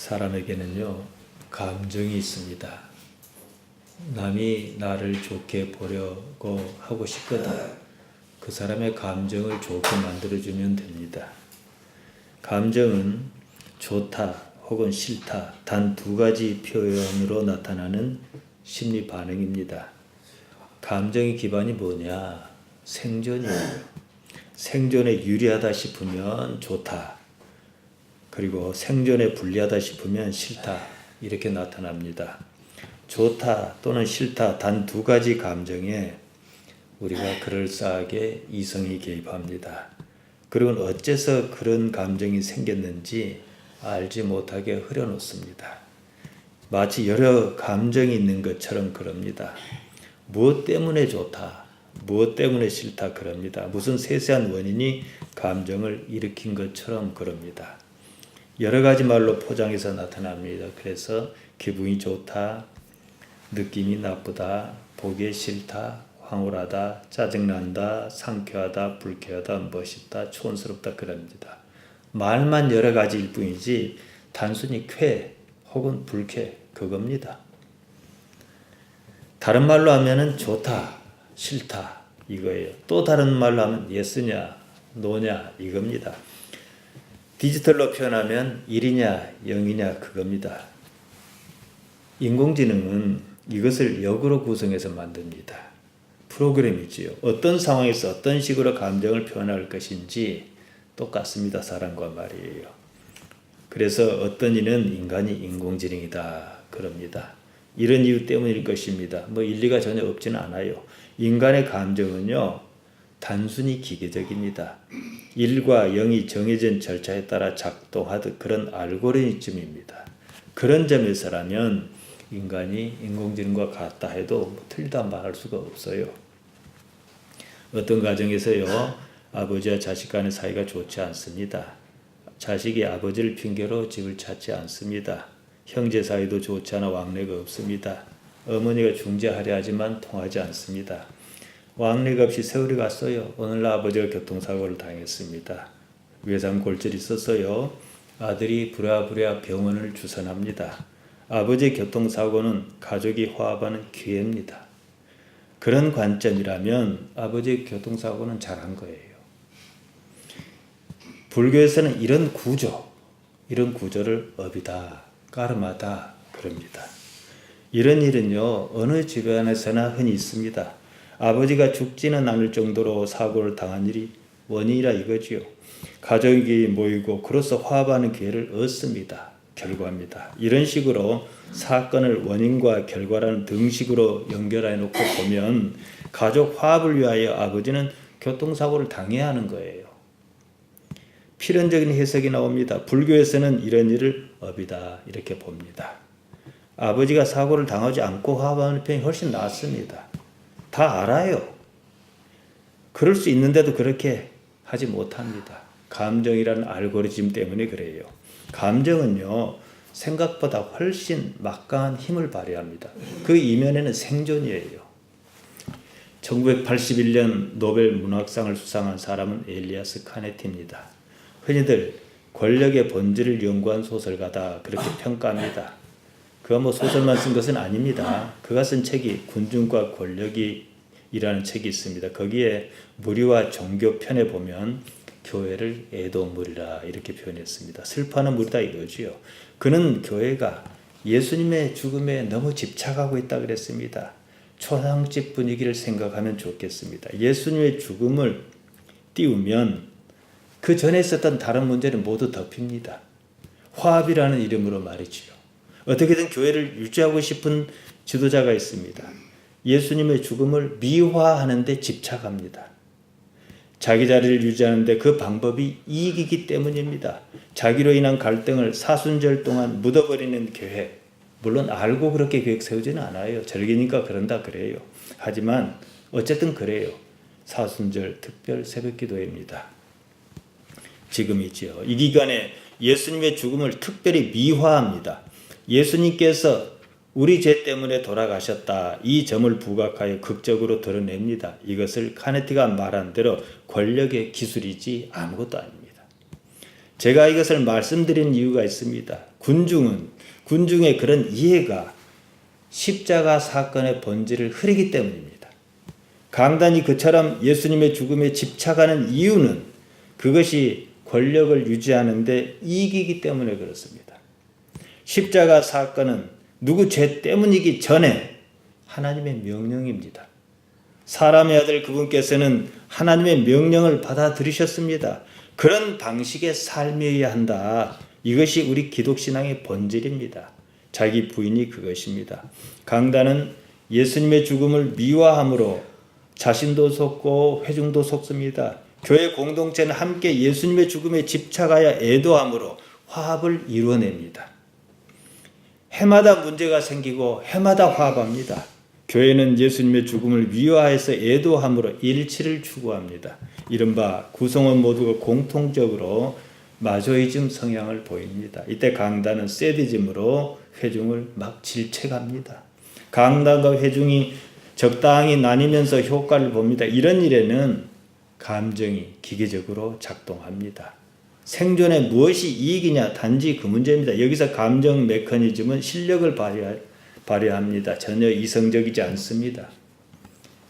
사람에게는요, 감정이 있습니다. 남이 나를 좋게 보려고 하고 싶거든 그 사람의 감정을 좋게 만들어주면 됩니다. 감정은 좋다 혹은 싫다 단 두 가지 표현으로 나타나는 심리 반응입니다. 감정의 기반이 뭐냐? 생존이에요. 생존에 유리하다 싶으면 좋다. 그리고 생존에 불리하다 싶으면 싫다. 이렇게 나타납니다. 좋다 또는 싫다 단 두 가지 감정에 우리가 그럴싸하게 이성이 개입합니다. 그리고 어째서 그런 감정이 생겼는지 알지 못하게 흐려놓습니다. 마치 여러 감정이 있는 것처럼 그럽니다. 무엇 때문에 좋다, 무엇 때문에 싫다 그럽니다. 무슨 세세한 원인이 감정을 일으킨 것처럼 그럽니다. 여러 가지 말로 포장해서 나타납니다. 그래서 기분이 좋다, 느낌이 나쁘다, 보기 싫다, 황홀하다, 짜증난다, 상쾌하다, 불쾌하다, 멋있다, 촌스럽다 그럽니다. 말만 여러 가지일 뿐이지 단순히 쾌 혹은 불쾌 그겁니다. 다른 말로 하면은 좋다, 싫다 이거예요. 또 다른 말로 하면 예스냐, 노냐 이겁니다. 디지털로 표현하면 1이냐 0이냐 그겁니다. 인공지능은 이것을 역으로 구성해서 만듭니다. 프로그램이지요. 어떤 상황에서 어떤 식으로 감정을 표현할 것인지 똑같습니다. 사람과 말이에요. 그래서 어떤 이는 인간이 인공지능이다 그럽니다. 이런 이유 때문일 것입니다. 일리가 전혀 없지는 않아요. 인간의 감정은요 단순히 기계적입니다. 1과 0이 정해진 절차에 따라 작동하듯 그런 알고리즘입니다. 그런 점에서라면 인간이 인공지능과 같다 해도 틀리다 말할 수가 없어요. 어떤 가정에서요 아버지와 자식 간의 사이가 좋지 않습니다. 자식이 아버지를 핑계로 집을 찾지 않습니다. 형제 사이도 좋지 않아 왕래가 없습니다. 어머니가 중재하려 하지만 통하지 않습니다. 왕래가 없이 세월이 갔어요. 오늘날 아버지가 교통사고를 당했습니다. 외상골절이 있어서요 아들이 부랴부랴 병원을 주선합니다. 아버지의 교통사고는 가족이 화합하는 기회입니다. 그런 관점이라면 아버지의 교통사고는 잘한 거예요. 불교에서는 이런 구조를 업이다, 까르마다 그럽니다. 이런 일은요 어느 집안에서나 흔히 있습니다. 아버지가 죽지는 않을 정도로 사고를 당한 일이 원인이라 이거지요. 가족이 모이고 그로써 화합하는 기회를 얻습니다. 결과입니다. 이런 식으로 사건을 원인과 결과라는 등식으로 연결해 놓고 보면 가족 화합을 위하여 아버지는 교통사고를 당해야 하는 거예요. 필연적인 해석이 나옵니다. 불교에서는 이런 일을 업이다 이렇게 봅니다. 아버지가 사고를 당하지 않고 화합하는 편이 훨씬 낫습니다. 다 알아요. 그럴 수 있는데도 그렇게 하지 못합니다. 감정이라는 알고리즘 때문에 그래요. 감정은요 생각보다 훨씬 막강한 힘을 발휘합니다. 그 이면에는 생존이에요. 1981년 노벨 문학상을 수상한 사람은 엘리아스 카네티입니다. 흔히들 권력의 본질을 연구한 소설가다 그렇게 평가합니다. 그가 소설만 쓴 것은 아닙니다. 그가 쓴 책이 군중과 권력이라는 책이 있습니다. 거기에 무리와 종교 편에 보면 교회를 애도무리라 이렇게 표현했습니다. 슬퍼하는 무리다 이거지요. 그는 교회가 예수님의 죽음에 너무 집착하고 있다 그랬습니다. 초상집 분위기를 생각하면 좋겠습니다. 예수님의 죽음을 띄우면 그 전에 있었던 다른 문제는 모두 덮입니다. 화합이라는 이름으로 말이지요. 어떻게든 교회를 유지하고 싶은 지도자가 있습니다. 예수님의 죽음을 미화하는 데 집착합니다. 자기 자리를 유지하는데 그 방법이 이익이기 때문입니다. 자기로 인한 갈등을 사순절 동안 묻어버리는 계획. 물론 알고 그렇게 계획 세우지는 않아요. 절기니까 그런다 그래요. 하지만 어쨌든 그래요. 사순절 특별 새벽기도회입니다. 지금이지요. 이 기간에 예수님의 죽음을 특별히 미화합니다. 예수님께서 우리 죄 때문에 돌아가셨다. 이 점을 부각하여 극적으로 드러냅니다. 이것을 카네티가 말한 대로 권력의 기술이지 아무것도 아닙니다. 제가 이것을 말씀드린 이유가 있습니다. 군중의 그런 이해가 십자가 사건의 본질을 흐리기 때문입니다. 강단이 그처럼 예수님의 죽음에 집착하는 이유는 그것이 권력을 유지하는 데 이익이기 때문에 그렇습니다. 십자가 사건은 누구 죄 때문이기 전에 하나님의 명령입니다. 사람의 아들 그분께서는 하나님의 명령을 받아들이셨습니다. 그런 방식의 삶이어야 한다. 이것이 우리 기독신앙의 본질입니다. 자기 부인이 그것입니다. 강단은 예수님의 죽음을 미화함으로 자신도 속고 회중도 속습니다. 교회 공동체는 함께 예수님의 죽음에 집착하여 애도함으로 화합을 이루어냅니다. 해마다 문제가 생기고 해마다 화합합니다. 교회는 예수님의 죽음을 미화해서 애도함으로 일치를 추구합니다. 이른바 구성원 모두가 공통적으로 마조이즘 성향을 보입니다. 이때 강단은 세디즘으로 회중을 막 질책합니다. 강단과 회중이 적당히 나뉘면서 효과를 봅니다. 이런 일에는 감정이 기계적으로 작동합니다. 생존에 무엇이 이익이냐 단지 그 문제입니다. 여기서 감정 메커니즘은 실력을 발휘합니다. 전혀 이성적이지 않습니다.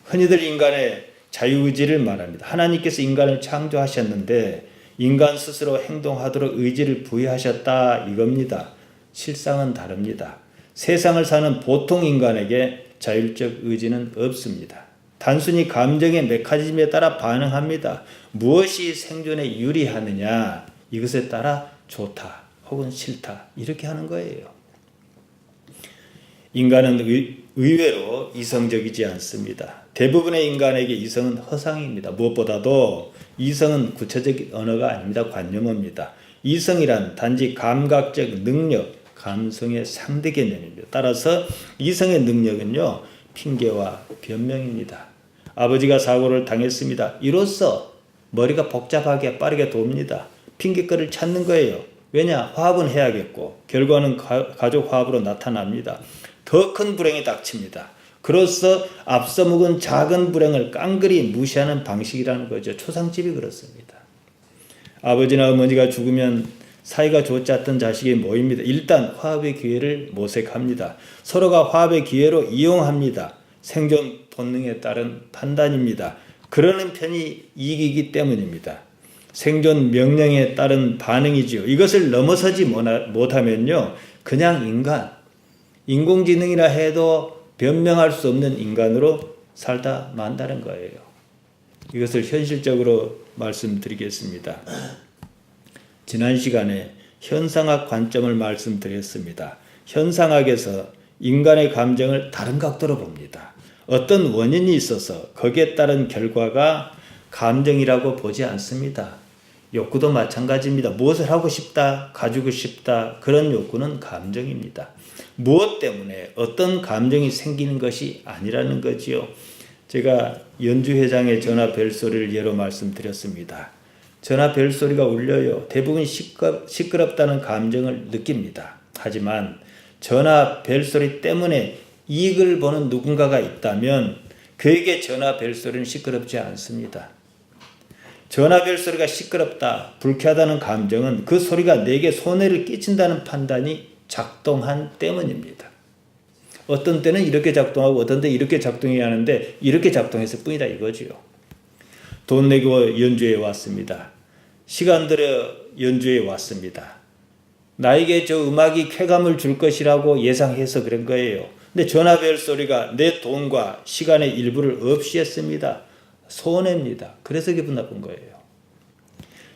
흔히들 인간의 자유의지를 말합니다. 하나님께서 인간을 창조하셨는데 인간 스스로 행동하도록 의지를 부여하셨다 이겁니다. 실상은 다릅니다. 세상을 사는 보통 인간에게 자율적 의지는 없습니다. 단순히 감정의 메커니즘에 따라 반응합니다. 무엇이 생존에 유리하느냐 이것에 따라 좋다 혹은 싫다 이렇게 하는 거예요. 인간은 의외로 이성적이지 않습니다. 대부분의 인간에게 이성은 허상입니다. 무엇보다도 이성은 구체적 언어가 아닙니다. 관념어입니다. 이성이란 단지 감각적 능력, 감성의 상대 개념입니다. 따라서 이성의 능력은요, 핑계와 변명입니다. 아버지가 사고를 당했습니다. 이로써 머리가 복잡하게 빠르게 돕니다. 핑계거리를 찾는 거예요. 왜냐? 화합은 해야겠고 결과는 가족 화합으로 나타납니다. 더 큰 불행이 닥칩니다. 그로써 앞서 묵은 작은 불행을 깡그리 무시하는 방식이라는 거죠. 초상집이 그렇습니다. 아버지나 어머니가 죽으면 사이가 좋지 않던 자식이 모입니다. 일단 화합의 기회를 모색합니다. 서로가 화합의 기회로 이용합니다. 생존 본능에 따른 판단입니다. 그러는 편이 이익이기 때문입니다. 생존 명령에 따른 반응이지요. 이것을 넘어서지 못하면요, 그냥 인공지능이라 해도 변명할 수 없는 인간으로 살다 만다는 거예요. 이것을 현실적으로 말씀드리겠습니다. 지난 시간에 현상학 관점을 말씀드렸습니다. 현상학에서 인간의 감정을 다른 각도로 봅니다. 어떤 원인이 있어서 거기에 따른 결과가 감정이라고 보지 않습니다. 욕구도 마찬가지입니다. 무엇을 하고 싶다, 가지고 싶다, 그런 욕구는 감정입니다. 무엇 때문에 어떤 감정이 생기는 것이 아니라는 거지요. 제가 연주회장의 전화 벨소리를 예로 말씀드렸습니다. 전화 벨소리가 울려요. 대부분 시끄럽다는 감정을 느낍니다. 하지만 전화 벨소리 때문에 이익을 보는 누군가가 있다면 그에게 전화 벨소리는 시끄럽지 않습니다. 전화 벨소리가 시끄럽다, 불쾌하다는 감정은 그 소리가 내게 손해를 끼친다는 판단이 작동한 때문입니다. 어떤 때는 이렇게 작동하고 어떤 때 이렇게 작동해야 하는데 이렇게 작동했을 뿐이다 이거지요. 돈 내고 연주회 왔습니다. 시간 들여 연주회 왔습니다. 나에게 저 음악이 쾌감을 줄 것이라고 예상해서 그런 거예요. 근데 전화벨 소리가 내 돈과 시간의 일부를 없이 했습니다. 손해입니다. 그래서 기분 나쁜 거예요.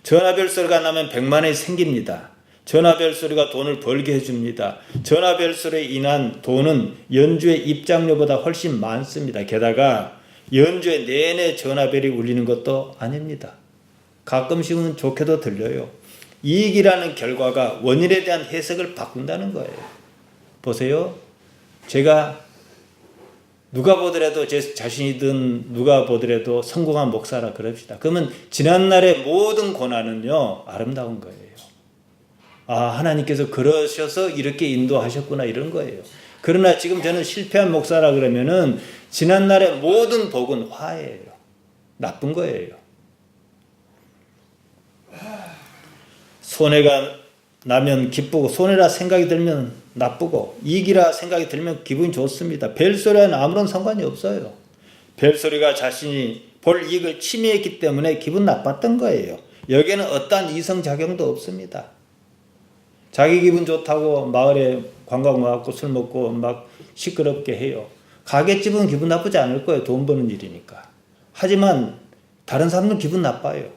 전화벨 소리가 나면 100만 원이 생깁니다. 전화벨 소리가 돈을 벌게 해줍니다. 전화벨 소리에 인한 돈은 연주의 입장료보다 훨씬 많습니다. 게다가 연주의 내내 전화벨이 울리는 것도 아닙니다. 가끔씩은 좋게도 들려요. 이익이라는 결과가 원인에 대한 해석을 바꾼다는 거예요. 보세요. 제가 누가 보더라도 제 자신이든 누가 보더라도 성공한 목사라 그럽시다. 그러면 지난날의 모든 고난은요, 아름다운 거예요. 아, 하나님께서 그러셔서 이렇게 인도하셨구나 이런 거예요. 그러나 지금 저는 실패한 목사라 그러면은 지난날의 모든 복은 화예요. 나쁜 거예요. 손해가 나면 기쁘고 손해라 생각이 들면 나쁘고 이익이라 생각이 들면 기분이 좋습니다. 벨소리와는 아무런 상관이 없어요. 벨소리가 자신이 볼 이익을 침해했기 때문에 기분 나빴던 거예요. 여기에는 어떠한 이성작용도 없습니다. 자기 기분 좋다고 마을에 관광 와갖고 술 먹고 막 시끄럽게 해요. 가게집은 기분 나쁘지 않을 거예요. 돈 버는 일이니까. 하지만 다른 사람은 기분 나빠요.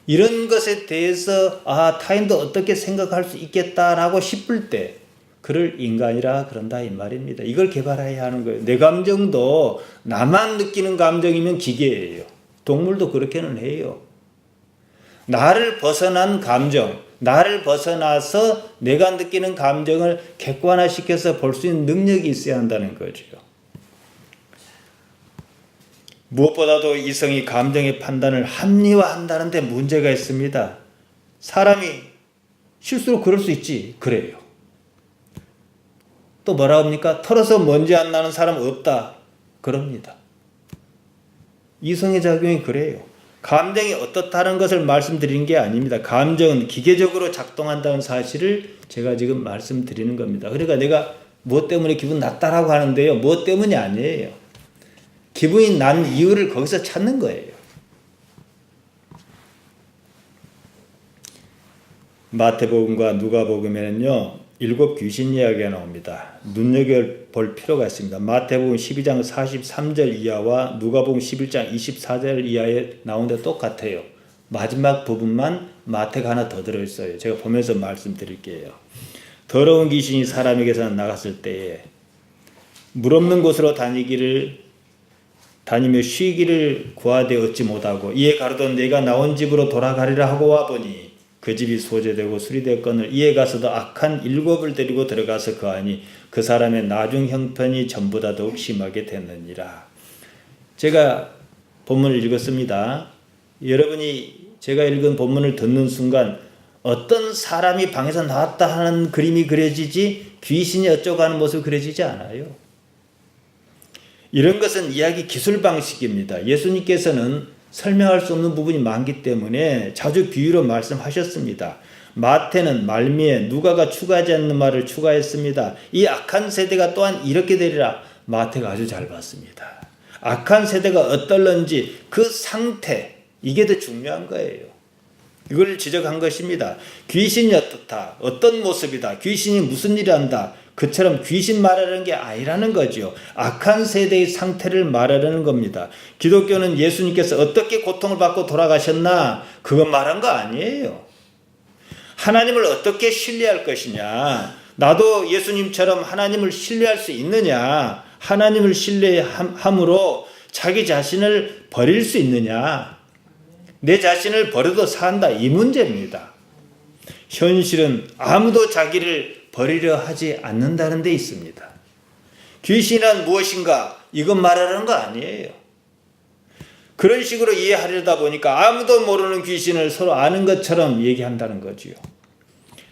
이런 것에 대해서 타인도 어떻게 생각할 수 있겠다라고 싶을 때 그를 인간이라 그런다 이 말입니다. 이걸 개발해야 하는 거예요. 내 감정도 나만 느끼는 감정이면 기계예요. 동물도 그렇게는 해요. 나를 벗어난 감정, 나를 벗어나서 내가 느끼는 감정을 객관화시켜서 볼 수 있는 능력이 있어야 한다는 거죠. 무엇보다도 이성이 감정의 판단을 합리화한다는 데 문제가 있습니다. 사람이 실수로 그럴 수 있지. 그래요. 또 뭐라 합니까? 털어서 먼지 안 나는 사람 없다. 그럽니다. 이성의 작용이 그래요. 감정이 어떻다는 것을 말씀드리는 게 아닙니다. 감정은 기계적으로 작동한다는 사실을 제가 지금 말씀드리는 겁니다. 그러니까 내가 무엇 때문에 기분 났다라고 하는데요. 무엇 때문이 아니에요. 기분이 난 이유를 거기서 찾는 거예요. 마태복음과 누가복음에는요. 7 귀신 이야기가 나옵니다. 눈여겨볼 필요가 있습니다. 마태복음 12장 43절 이하와 누가복음 11장 24절 이하에 나오는데 똑같아요. 마지막 부분만 마태가 하나 더 들어있어요. 제가 보면서 말씀드릴게요. 더러운 귀신이 사람에게서 나갔을 때에 물 없는 곳으로 다니며 쉬기를 구하되 얻지 못하고 이에 가로던 내가 나온 집으로 돌아가리라 하고 와보니 그 집이 소재되고 수리되었거늘 이에 가서도 악한 7을 데리고 들어가서 거하니 그 사람의 나중 형편이 전보다 더욱 심하게 됐느니라. 제가 본문을 읽었습니다. 여러분이 제가 읽은 본문을 듣는 순간 어떤 사람이 방에서 나왔다 하는 그림이 그려지지 귀신이 어쩌고 하는 모습이 그려지지 않아요. 이런 것은 이야기 기술 방식입니다. 예수님께서는 설명할 수 없는 부분이 많기 때문에 자주 비유로 말씀하셨습니다. 마태는 말미에 누가가 추가하지 않는 말을 추가했습니다. 이 악한 세대가 또한 이렇게 되리라. 마태가 아주 잘 봤습니다. 악한 세대가 어떨런지 그 상태, 이게 더 중요한 거예요. 이걸 지적한 것입니다. 귀신이 어떻다, 어떤 모습이다, 귀신이 무슨 일을 한다, 그처럼 귀신 말하는 게 아니라는 거죠. 악한 세대의 상태를 말하려는 겁니다. 기독교는 예수님께서 어떻게 고통을 받고 돌아가셨나 그것 말한 거 아니에요. 하나님을 어떻게 신뢰할 것이냐, 나도 예수님처럼 하나님을 신뢰할 수 있느냐, 하나님을 신뢰함으로 자기 자신을 버릴 수 있느냐, 내 자신을 버려도 산다, 이 문제입니다. 현실은 아무도 자기를 버리려 하지 않는다는 데 있습니다. 귀신은 무엇인가? 이것 말하는 거 아니에요. 그런 식으로 이해하려다 보니까 아무도 모르는 귀신을 서로 아는 것처럼 얘기한다는 거지요.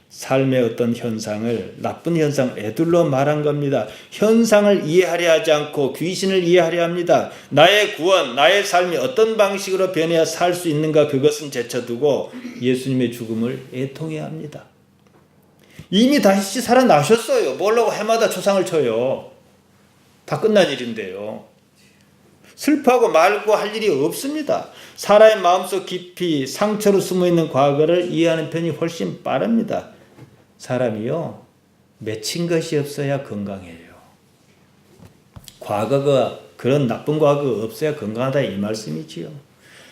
삶의 어떤 현상을 나쁜 현상 애둘러 말한 겁니다. 현상을 이해하려 하지 않고 귀신을 이해하려 합니다. 나의 구원, 나의 삶이 어떤 방식으로 변해야 살 수 있는가 그것은 제쳐두고 예수님의 죽음을 애통해야 합니다. 이미 다시 살아나셨어요. 뭐라고 해마다 초상을 쳐요. 다 끝난 일인데요. 슬퍼하고 말고 할 일이 없습니다. 사람의 마음속 깊이 상처로 숨어있는 과거를 이해하는 편이 훨씬 빠릅니다. 사람이요, 맺힌 것이 없어야 건강해요. 과거가, 그런 나쁜 과거가 없어야 건강하다 이 말씀이지요.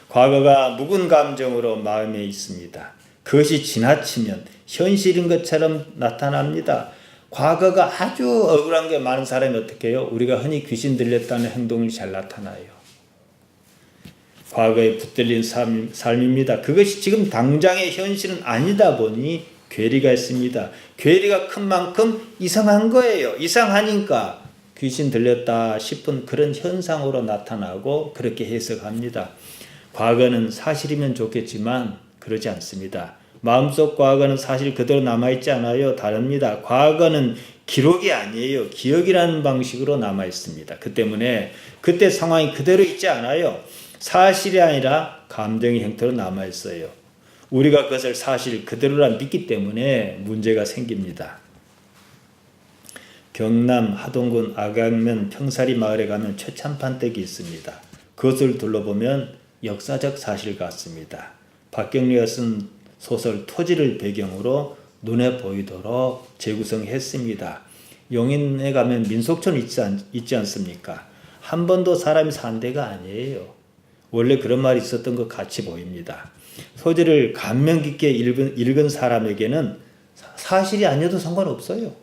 과거가 묵은 감정으로 마음에 있습니다. 그것이 지나치면 현실인 것처럼 나타납니다. 과거가 아주 억울한 게 많은 사람이 어떻게 해요? 우리가 흔히 귀신 들렸다는 행동이 잘 나타나요. 과거에 붙들린 삶입니다. 그것이 지금 당장의 현실은 아니다 보니 괴리가 있습니다. 괴리가 큰 만큼 이상한 거예요. 이상하니까 귀신 들렸다 싶은 그런 현상으로 나타나고 그렇게 해석합니다. 과거는 사실이면 좋겠지만 그러지 않습니다. 마음속 과거는 사실 그대로 남아있지 않아요. 다릅니다. 과거는 기록이 아니에요. 기억이라는 방식으로 남아있습니다. 그 때문에 그때 상황이 그대로 있지 않아요. 사실이 아니라 감정의 형태로 남아있어요. 우리가 그것을 사실 그대로라 믿기 때문에 문제가 생깁니다. 경남 하동군 악양면 평사리 마을에 가면 최참판댁이 있습니다. 그것을 둘러보면 역사적 사실 같습니다. 박경리가 쓴 소설 토지를 배경으로 눈에 보이도록 재구성했습니다. 용인에 가면 민속촌 있지 않습니까? 한 번도 사람이 산 데가 아니에요. 원래 그런 말이 있었던 것 같이 보입니다. 소재를 감명 깊게 읽은 사람에게는 사실이 아니어도 상관없어요.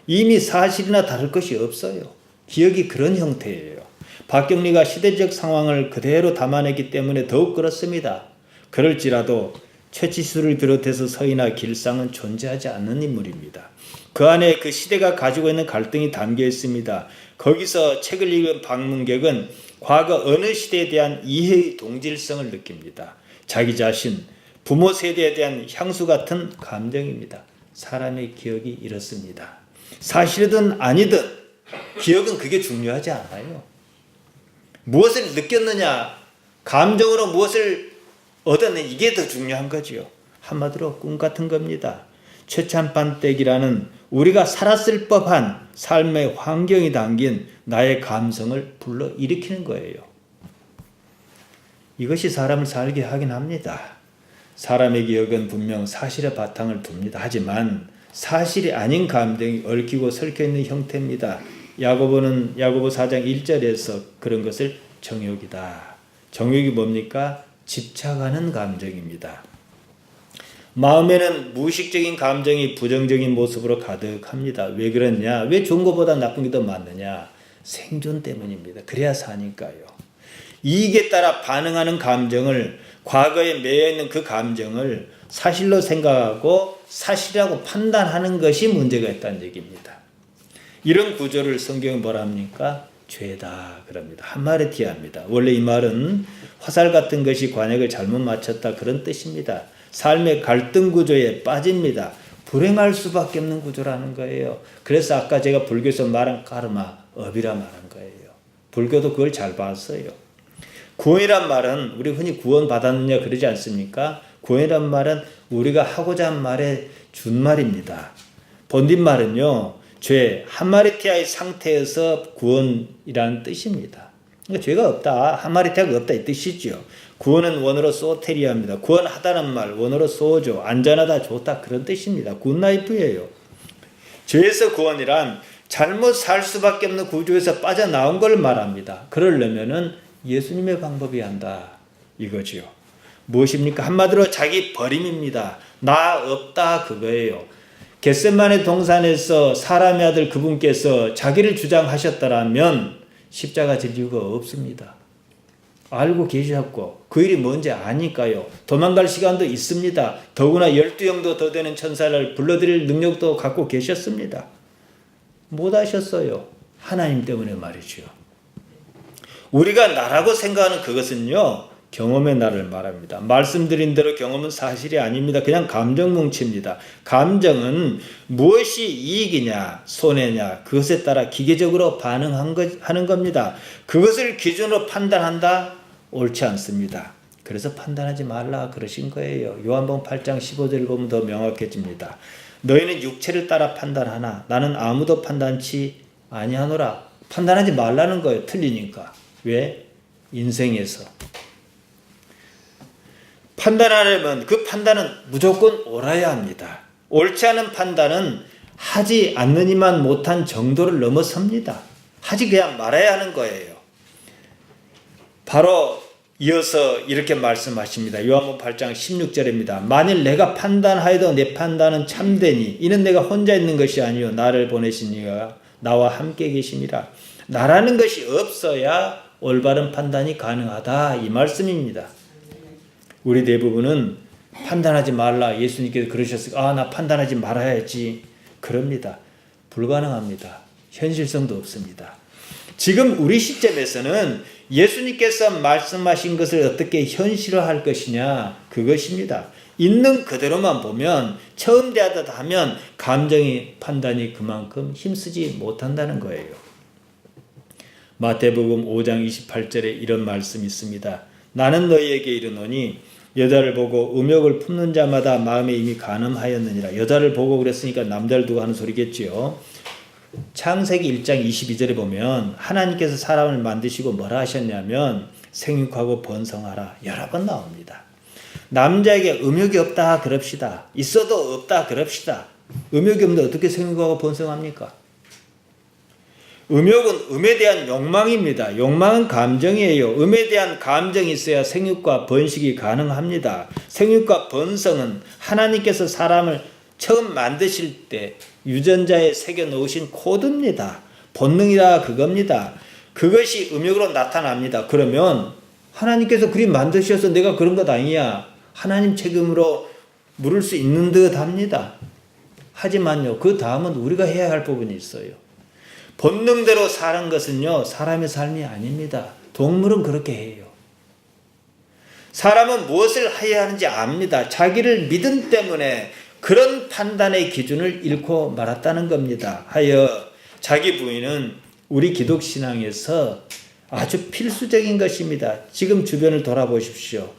이미 사실이나 다를 것이 없어요. 기억이 그런 형태예요. 박경리가 시대적 상황을 그대로 담아냈기 때문에 더욱 그렇습니다. 그럴지라도 최치수를 비롯해서 서희나 길상은 존재하지 않는 인물입니다. 그 안에 그 시대가 가지고 있는 갈등이 담겨 있습니다. 거기서 책을 읽은 방문객은 과거 어느 시대에 대한 이해의 동질성을 느낍니다. 자기 자신, 부모 세대에 대한 향수 같은 감정입니다. 사람의 기억이 이렇습니다. 사실이든 아니든 기억은 그게 중요하지 않아요. 무엇을 느꼈느냐, 감정으로 무엇을 얻었느냐, 이게 더 중요한 거지요. 한마디로 꿈 같은 겁니다. 최참판댁이라는 우리가 살았을 법한 삶의 환경이 담긴 나의 감성을 불러일으키는 거예요. 이것이 사람을 살게 하긴 합니다. 사람의 기억은 분명 사실의 바탕을 둡니다. 하지만 사실이 아닌 감정이 얽히고 설켜 있는 형태입니다. 야고보는 야고보 4장 1절에서 그런 것을 정욕이다. 정욕이 뭡니까? 집착하는 감정입니다. 마음에는 무의식적인 감정이 부정적인 모습으로 가득합니다. 왜 그러냐? 왜 좋은 것보다 나쁜 게 더 많느냐? 생존 때문입니다. 그래야 사니까요. 이익에 따라 반응하는 감정을, 과거에 매여있는 그 감정을 사실로 생각하고 사실이라고 판단하는 것이 문제가 있다는 얘기입니다. 이런 구조를 성경은 뭐라 합니까? 죄다 그럽니다. 한마레티아입니다. 원래 이 말은 화살 같은 것이 관역을 잘못 맞췄다 그런 뜻입니다. 삶의 갈등 구조에 빠집니다. 불행할 수밖에 없는 구조라는 거예요. 그래서 아까 제가 불교에서 말한 카르마, 업이라 말한 거예요. 불교도 그걸 잘 봤어요. 구원이란 말은 우리 흔히 구원 받았느냐 그러지 않습니까? 구원이란 말은 우리가 하고자 한 말의 준말입니다. 본뒷말은요, 죄, 한마리티아의 상태에서 구원이라는 뜻입니다. 그러니까 죄가 없다, 한마리티아가 없다 이 뜻이죠. 구원은 원어로 소테리아입니다. 구원하다는 말, 원어로 소죠. 안전하다, 좋다 그런 뜻입니다. 굿라이프예요. 죄에서 구원이란 잘못 살 수밖에 없는 구조에서 빠져나온 걸 말합니다. 그러려면은 예수님의 방법이 한다 이거지요. 무엇입니까? 한마디로 자기 버림입니다. 나 없다 그거예요. 겟세마네 동산에서 사람의 아들 그분께서 자기를 주장하셨더라면 십자가 질 이유가 없습니다. 알고 계셨고 그 일이 뭔지 아니까요. 도망갈 시간도 있습니다. 더구나 12영도 더 되는 천사를 불러들일 능력도 갖고 계셨습니다. 못 하셨어요. 하나님 때문에 말이죠. 우리가 나라고 생각하는 그것은요, 경험의 나를 말합니다. 말씀드린 대로 경험은 사실이 아닙니다. 그냥 감정 뭉칩니다. 감정은 무엇이 이익이냐 손해냐 그것에 따라 기계적으로 반응하는 겁니다. 그것을 기준으로 판단한다? 옳지 않습니다. 그래서 판단하지 말라 그러신 거예요. 요한복음 8장 15절을 보면 더 명확해집니다. 너희는 육체를 따라 판단하나 나는 아무도 판단치 아니하노라. 판단하지 말라는 거예요. 틀리니까. 왜? 인생에서 판단하려면 그 판단은 무조건 옳아야 합니다. 옳지 않은 판단은 하지 않느니만 못한 정도를 넘어섭니다. 하지 그냥 말아야 하는 거예요. 바로 이어서 이렇게 말씀하십니다. 요한복음 8장 16절입니다. 만일 내가 판단하여도 내 판단은 참되니 이는 내가 혼자 있는 것이 아니요 나를 보내신 이가 나와 함께 계심이라. 나라는 것이 없어야 올바른 판단이 가능하다 이 말씀입니다. 우리 대부분은 판단하지 말라 예수님께서 그러셨으니까 나 판단하지 말아야지 그럽니다. 불가능합니다. 현실성도 없습니다. 지금 우리 시점에서는 예수님께서 말씀하신 것을 어떻게 현실화할 것이냐 그것입니다. 있는 그대로만 보면 처음 대하다 하면 감정이 판단이 그만큼 힘쓰지 못한다는 거예요. 마태복음 5장 28절에 이런 말씀이 있습니다. 나는 너희에게 이르노니 여자를 보고 음욕을 품는 자마다 마음에 이미 간음하였느니라. 여자를 보고 그랬으니까 남자를 두고 하는 소리겠지요. 창세기 1장 22절에 보면 하나님께서 사람을 만드시고 뭐라 하셨냐면 생육하고 번성하라 여러 번 나옵니다. 남자에게 음욕이 없다 그럽시다. 있어도 없다 그럽시다. 음욕이 없는데 어떻게 생육하고 번성합니까? 음욕은 음에 대한 욕망입니다. 욕망은 감정이에요. 음에 대한 감정이 있어야 생육과 번식이 가능합니다. 생육과 번성은 하나님께서 사람을 처음 만드실 때 유전자에 새겨 놓으신 코드입니다. 본능이라 그겁니다. 그것이 음욕으로 나타납니다. 그러면 하나님께서 그리 만드셔서 내가 그런 것 아니냐? 하나님 책임으로 물을 수 있는 듯 합니다. 하지만요, 그 다음은 우리가 해야 할 부분이 있어요. 본능대로 사는 것은요, 사람의 삶이 아닙니다. 동물은 그렇게 해요. 사람은 무엇을 해야 하는지 압니다. 자기를 믿음 때문에 그런 판단의 기준을 잃고 말았다는 겁니다. 하여 자기 부인은 우리 기독신앙에서 아주 필수적인 것입니다. 지금 주변을 돌아보십시오.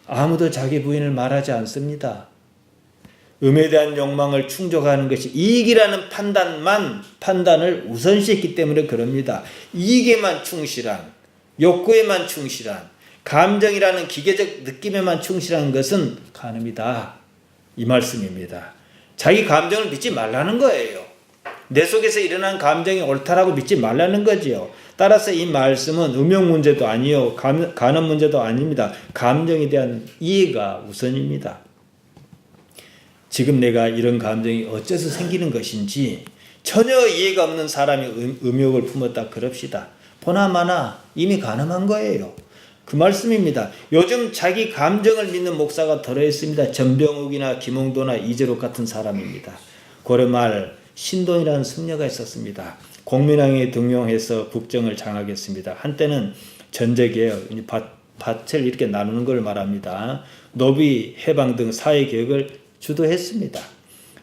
아무도 자기 부인을 말하지 않습니다. 음에 대한 욕망을 충족하는 것이 이익이라는 판단을 우선시했기 때문에 그럽니다. 이익에만 충실한, 욕구에만 충실한, 감정이라는 기계적 느낌에만 충실한 것은 간음이다. 이 말씀입니다. 자기 감정을 믿지 말라는 거예요. 내 속에서 일어난 감정이 옳다라고 믿지 말라는 거지요. 따라서 이 말씀은 음욕 문제도 아니요, 간음 문제도 아닙니다. 감정에 대한 이해가 우선입니다. 지금 내가 이런 감정이 어째서 생기는 것인지 전혀 이해가 없는 사람이 음욕을 품었다 그럽시다. 보나마나 이미 간음한 거예요. 그 말씀입니다. 요즘 자기 감정을 믿는 목사가 들어있습니다. 전병욱이나 김홍도나 이재록 같은 사람입니다. 고려말 신돈이라는 승려가 있었습니다. 공민왕에 등용해서 국정을 장악했습니다. 한때는 전제개혁, 밭을 이렇게 나누는 걸 말합니다. 노비, 해방 등 사회개혁을 주도했습니다.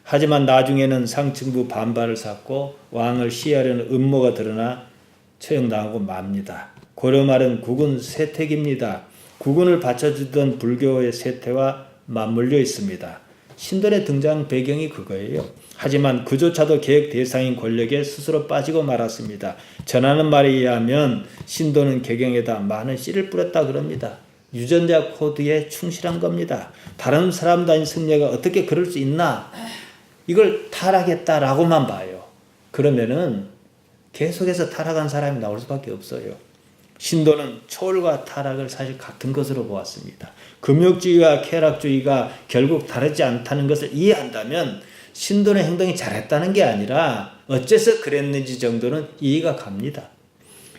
하지만 나중에는 상층부 반발을 샀고 왕을 시해하려는 음모가 드러나 처형당하고 맙니다. 고려말은 국군 세택입니다. 국군을 받쳐주던 불교의 세태와 맞물려 있습니다. 신돈의 등장 배경이 그거예요. 하지만 그조차도 개혁 대상인 권력에 스스로 빠지고 말았습니다. 전하는 말에 의하면 신돈은 개경에다 많은 씨를 뿌렸다 그럽니다. 유전자 코드에 충실한 겁니다. 다른 사람도 아닌 승려가 어떻게 그럴 수 있나? 이걸 타락했다라고만 봐요. 그러면은 계속해서 타락한 사람이 나올 수밖에 없어요. 신도는 초월과 타락을 사실 같은 것으로 보았습니다. 금욕주의와 쾌락주의가 결국 다르지 않다는 것을 이해한다면 신도의 행동이 잘했다는 게 아니라 어째서 그랬는지 정도는 이해가 갑니다.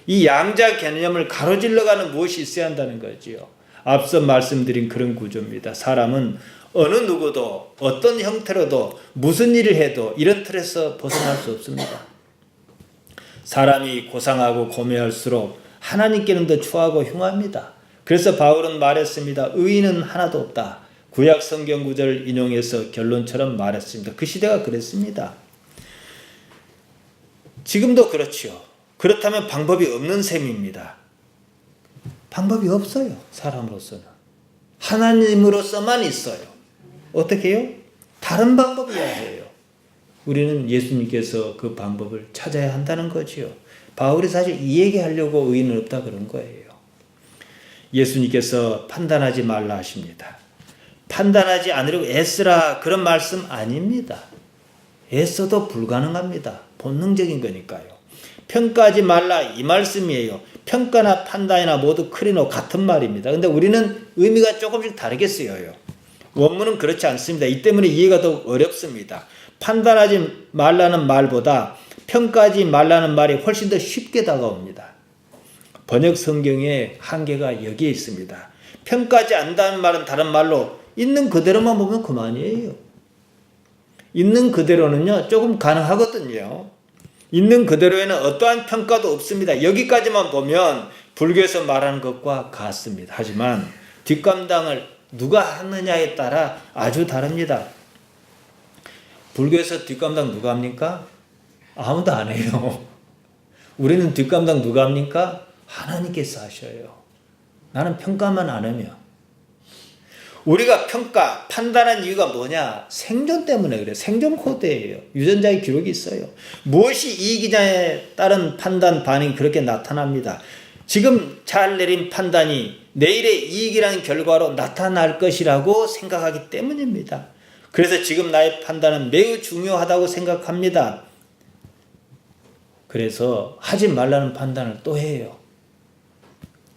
이 양자 개념을 가로질러가는 무엇이 있어야 한다는 거지요. 앞서 말씀드린 그런 구조입니다. 사람은 어느 누구도 어떤 형태로도 무슨 일을 해도 이런 틀에서 벗어날 수 없습니다. 사람이 고상하고 고매할수록 하나님께는 더 추하고 흉합니다. 그래서 바울은 말했습니다. 의인은 하나도 없다. 구약 성경 구절을 인용해서 결론처럼 말했습니다. 그 시대가 그랬습니다. 지금도 그렇지요. 그렇다면 방법이 없는 셈입니다. 방법이 없어요. 사람으로서는. 하나님으로서만 있어요. 어떻게 해요? 다른 방법이어야 해요. 우리는 예수님께서 그 방법을 찾아야 한다는 거지요. 바울이 사실 이 얘기하려고 의인은 없다 그런 거예요. 예수님께서 판단하지 말라 하십니다. 판단하지 않으려고 애쓰라 그런 말씀 아닙니다. 애써도 불가능합니다. 본능적인 거니까요. 평가하지 말라 이 말씀이에요. 평가나 판단이나 모두 크리노 같은 말입니다. 근데 우리는 의미가 조금씩 다르게 쓰여요. 원문은 그렇지 않습니다. 이 때문에 이해가 더 어렵습니다. 판단하지 말라는 말보다 평가하지 말라는 말이 훨씬 더 쉽게 다가옵니다. 번역 성경의 한계가 여기에 있습니다. 평가하지 않는다는 말은 다른 말로 있는 그대로만 보면 그만이에요. 있는 그대로는요 조금 가능하거든요. 있는 그대로에는 어떠한 평가도 없습니다. 여기까지만 보면 불교에서 말하는 것과 같습니다. 하지만 뒷감당을 누가 하느냐에 따라 아주 다릅니다. 불교에서 뒷감당 누가 합니까? 아무도 안 해요. 우리는 뒷감당 누가 합니까? 하나님께서 하셔요. 나는 평가만 안 하며. 우리가 판단한 이유가 뭐냐? 생존 때문에 그래요. 생존 코드예요. 유전자의 기록이 있어요. 무엇이 이익이냐에 따른 판단 반응이 그렇게 나타납니다. 지금 잘 내린 판단이 내일의 이익이라는 결과로 나타날 것이라고 생각하기 때문입니다. 그래서 지금 나의 판단은 매우 중요하다고 생각합니다. 그래서 하지 말라는 판단을 또 해요.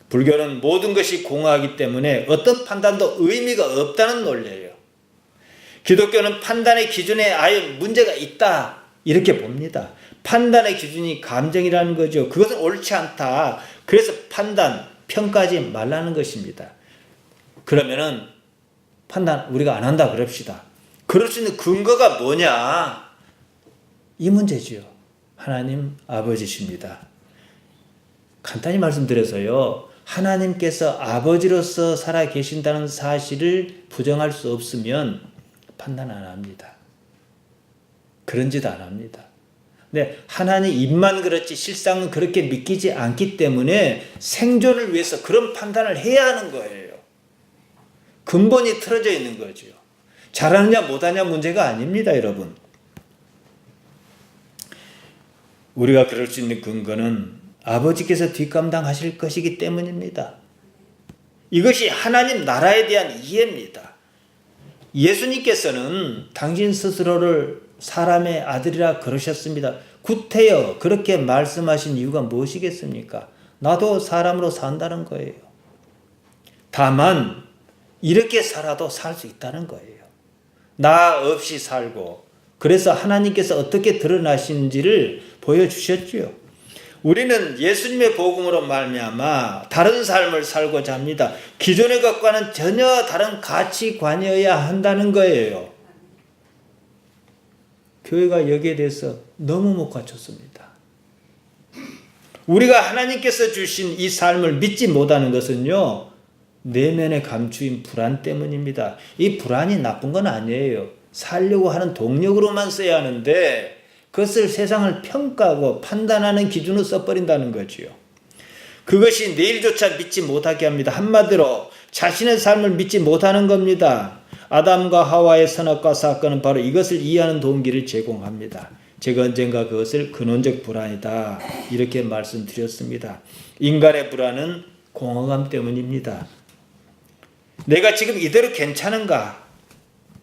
불교는 모든 것이 공허하기 때문에 어떤 판단도 의미가 없다는 논리예요. 기독교는 판단의 기준에 아예 문제가 있다 이렇게 봅니다. 판단의 기준이 감정이라는 거죠. 그것은 옳지 않다. 그래서 평가하지 말라는 것입니다. 그러면은 판단 우리가 안 한다 그럽시다. 그럴 수 있는 근거가 뭐냐? 이 문제지요. 하나님 아버지십니다. 간단히 말씀드려서요. 하나님께서 아버지로서 살아 계신다는 사실을 부정할 수 없으면 판단 안 합니다. 그런 짓 안 합니다. 근데 하나님 입만 그렇지 실상은 그렇게 믿기지 않기 때문에 생존을 위해서 그런 판단을 해야 하는 거예요. 근본이 틀어져 있는 거죠. 잘하느냐 못하냐 문제가 아닙니다, 여러분. 우리가 그럴 수 있는 근거는 아버지께서 뒷감당하실 것이기 때문입니다. 이것이 하나님 나라에 대한 이해입니다. 예수님께서는 당신 스스로를 사람의 아들이라 그러셨습니다. 구태여 그렇게 말씀하신 이유가 무엇이겠습니까? 나도 사람으로 산다는 거예요. 다만 이렇게 살아도 살 수 있다는 거예요. 나 없이 살고 그래서 하나님께서 어떻게 드러나시는지를 보여주셨죠. 우리는 예수님의 복음으로 말미암아 다른 삶을 살고자 합니다. 기존의 것과는 전혀 다른 가치관이어야 한다는 거예요. 교회가 여기에 대해서 너무 못 갖췄습니다. 우리가 하나님께서 주신 이 삶을 믿지 못하는 것은요, 내면에 감추인 불안 때문입니다. 이 불안이 나쁜 건 아니에요. 살려고 하는 동력으로만 써야 하는데 그것을 세상을 평가하고 판단하는 기준으로 써버린다는 거지요. 그것이 내일조차 믿지 못하게 합니다. 한마디로 자신의 삶을 믿지 못하는 겁니다. 아담과 하와의 선악과 사건은 바로 이것을 이해하는 동기를 제공합니다. 제가 언젠가 그것을 근원적 불안이다 이렇게 말씀드렸습니다. 인간의 불안은 공허감 때문입니다. 내가 지금 이대로 괜찮은가?